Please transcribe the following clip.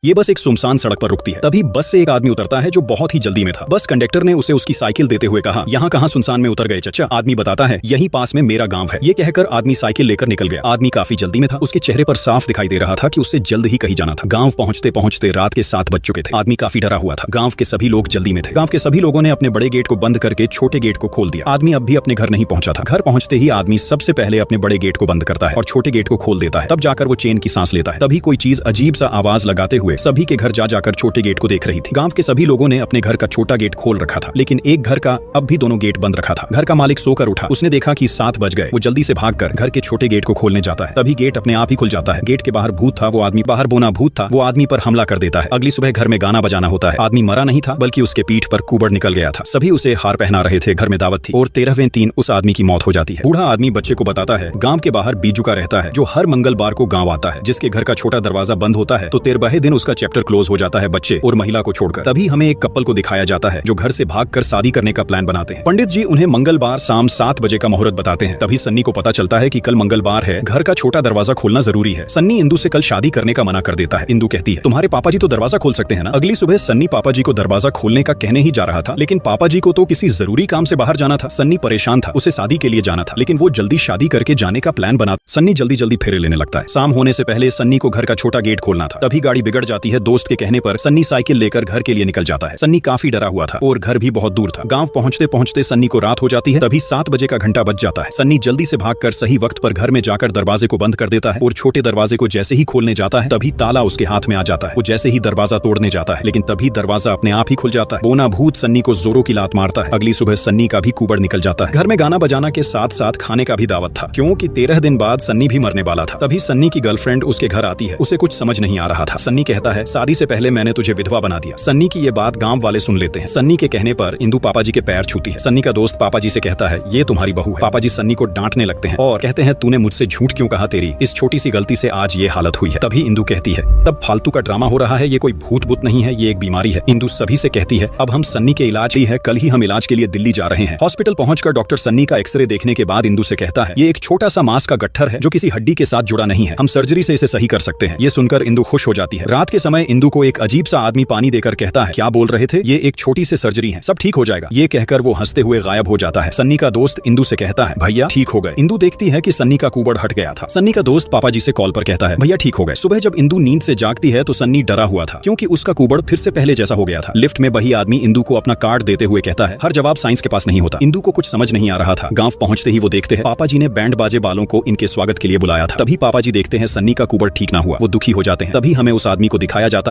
ये बस एक सुनसान सड़क पर रुकती है। तभी बस से एक आदमी उतरता है जो बहुत ही जल्दी में था। बस कंडक्टर ने उसे उसकी साइकिल देते हुए कहा, यहाँ कहाँ सुनसान में उतर गए चचा? आदमी बताता है, यही पास में मेरा गांव है। ये कहकर आदमी साइकिल लेकर निकल गया। आदमी काफी जल्दी में था। उसके चेहरे पर साफ दिखाई दे रहा था कि उससे जल्द ही कहीं जाना था। गाँव पहुंचते पहुंचते रात के 7 बज चुके थे। आदमी काफी डरा हुआ था। गाँव के सभी लोग जल्दी में थे। गाँव के सभी लोगों ने अपने बड़े गेट को बंद करके छोटे गेट को खोल दिया। आदमी अब भी अपने घर नहीं पहुंचा था। घर पहुंचते ही आदमी सबसे पहले अपने बड़े गेट को बंद करता है और छोटे गेट को खोल देता है। तब जाकर वो चैन की सांस लेता है। तभी कोई चीज अजीब सा आवाज लगाते हुए सभी के घर जाकर छोटे गेट को देख रही थी। गांव के सभी लोगों ने अपने घर का छोटा गेट खोल रखा था, लेकिन एक घर का अब भी दोनों गेट बंद रखा था। घर का मालिक सोकर उठा। उसने देखा कि 7 बज गए। वो जल्दी से भागकर घर के छोटे गेट को खोलने जाता है। तभी गेट अपने आप ही खुल जाता है। गेट के बाहर भूत था। वो आदमी बाहर बोना भूत था। वो आदमी पर हमला कर देता है। अगली सुबह घर में गाना बजाना होता है। आदमी मरा नहीं था, बल्कि उसके पीठ पर कुबड़ निकल गया था। सभी उसे हार पहना रहे थे। घर में दावत थी और 13वें दिन उस आदमी की मौत हो जाती है। बूढ़ा आदमी बच्चे को बताता है, गांव के बाहर बीजू का रहता है जो हर मंगलवार को गांव आता है। जिसके घर का छोटा दरवाजा बंद होता है तो 13वें दिन उसका चैप्टर क्लोज हो जाता है बच्चे और महिला को छोड़कर। तभी हमें एक कपल को दिखाया जाता है जो घर से भागकर शादी करने का प्लान बनाते हैं। पंडित जी उन्हें मंगलवार शाम 7 बजे का मुहूर्त बताते हैं। तभी सन्नी को पता चलता है कि कल मंगलवार है, घर का छोटा दरवाजा खोलना जरूरी है। सन्नी इंदु से कल शादी करने का मना कर देता है। इंदु कहती है, तुम्हारे पापा जी तो दरवाजा खोल सकते हैं ना। अगली सुबह सन्नी पापा जी को दरवाजा खोलने का कहने ही जा रहा था, लेकिन पापा जी को तो किसी जरूरी काम से बाहर जाना था। सन्नी परेशान था। उसे शादी के लिए जाना था, लेकिन वो जल्दी शादी करके जाने का प्लान बना। सन्नी जल्दी जल्दी फेरे लेने लगता है। शाम होने से पहले सन्नी को घर का छोटा गेट खोलना था। तभी गाड़ी बिगड़ जाती है। दोस्त के कहने पर सन्नी साइकिल लेकर घर के लिए निकल जाता है। सन्नी काफी डरा हुआ था और घर भी बहुत दूर था। गांव पहुंचते पहुंचते सन्नी को रात हो जाती है। तभी 7 बजे का घंटा बज जाता है। सन्नी जल्दी से भागकर सही वक्त पर घर में जाकर दरवाजे को बंद कर देता है और छोटे दरवाजे को जैसे ही खोलने जाता है तभी ताला उसके हाथ में आ जाता है। वो जैसे ही दरवाजा तोड़ने जाता है, लेकिन तभी दरवाजा अपने आप ही खुल जाता है। बोना भूत सन्नी को जोरों की लात मारता है। अगली सुबह सन्नी का भी कुबड़ निकल जाता है। घर में गाना बजाना के साथ साथ खाने का भी दावत था, क्योंकि 13 दिन बाद सन्नी भी मरने वाला था। तभी सन्नी की गर्लफ्रेंड उसके घर आती है। उसे कुछ समझ नहीं आ रहा था। सन्नी कहता है, शादी से पहले मैंने तुझे विधवा बना दिया। सन्नी की ये बात गांव वाले सुन लेते हैं। सन्नी के कहने पर इंदु पापा जी के पैर छूती है। सन्नी का दोस्त पापा जी से कहता है, ये तुम्हारी बहू है। पापा जी सन्नी को डांटने लगते हैं और कहते हैं, तूने मुझसे झूठ क्यों कहा? तेरी इस छोटी सी गलती से आज ये हालत हुई है। तभी इंदु कहती है, तब फालतू का ड्रामा हो रहा है, ये कोई भूत भूत नहीं है, ये एक बीमारी है। इंदु सभी से कहती है, अब हम सन्नी के इलाज ही है, कल ही हम इलाज के लिए दिल्ली जा रहे हैं। हॉस्पिटल पहुंचकर डॉक्टर सन्नी का एक्सरे देखने के बाद इंदु से कहता है, ये एक छोटा सा मांस का गट्ठर है जो किसी हड्डी के साथ जुड़ा नहीं है, हम सर्जरी से इसे सही कर सकते हैं। ये सुनकर इंदु खुश हो जाती है। रात के समय इंदु को एक अजीब सा आदमी पानी देकर कहता है, क्या बोल रहे थे? ये एक छोटी सी सर्जरी है, सब ठीक हो जाएगा। ये कहकर वो हंसते हुए गायब हो जाता है। सन्नी का दोस्त इंदु से कहता है, भैया ठीक हो गए। इंदु देखती है कि सन्नी का कुबड़ हट गया था। सन्नी का दोस्त पापा जी से कॉल पर कहता है, भैया ठीक हो गए। सुबह जब इंदु नींद से जागती है तो सन्नी डरा हुआ था, क्योंकि उसका कुबड़ फिर से पहले जैसा हो गया था। लिफ्ट में वही आदमी इंदु को अपना कार्ड देते हुए कहता है, हर जवाब साइंस के पास नहीं होता। इंदु को कुछ समझ नहीं आ रहा था। गांव पहुंचते ही वो देखते हैं पापा जी ने बैंड बाजे वालों को इनके स्वागत के लिए बुलाया था। तभी पापा जी देखते हैं सन्नी का कुबड़ ठीक ना हुआ। वो दुखी हो जाते हैं। तभी हमें उस आदमी को दिखाया जाता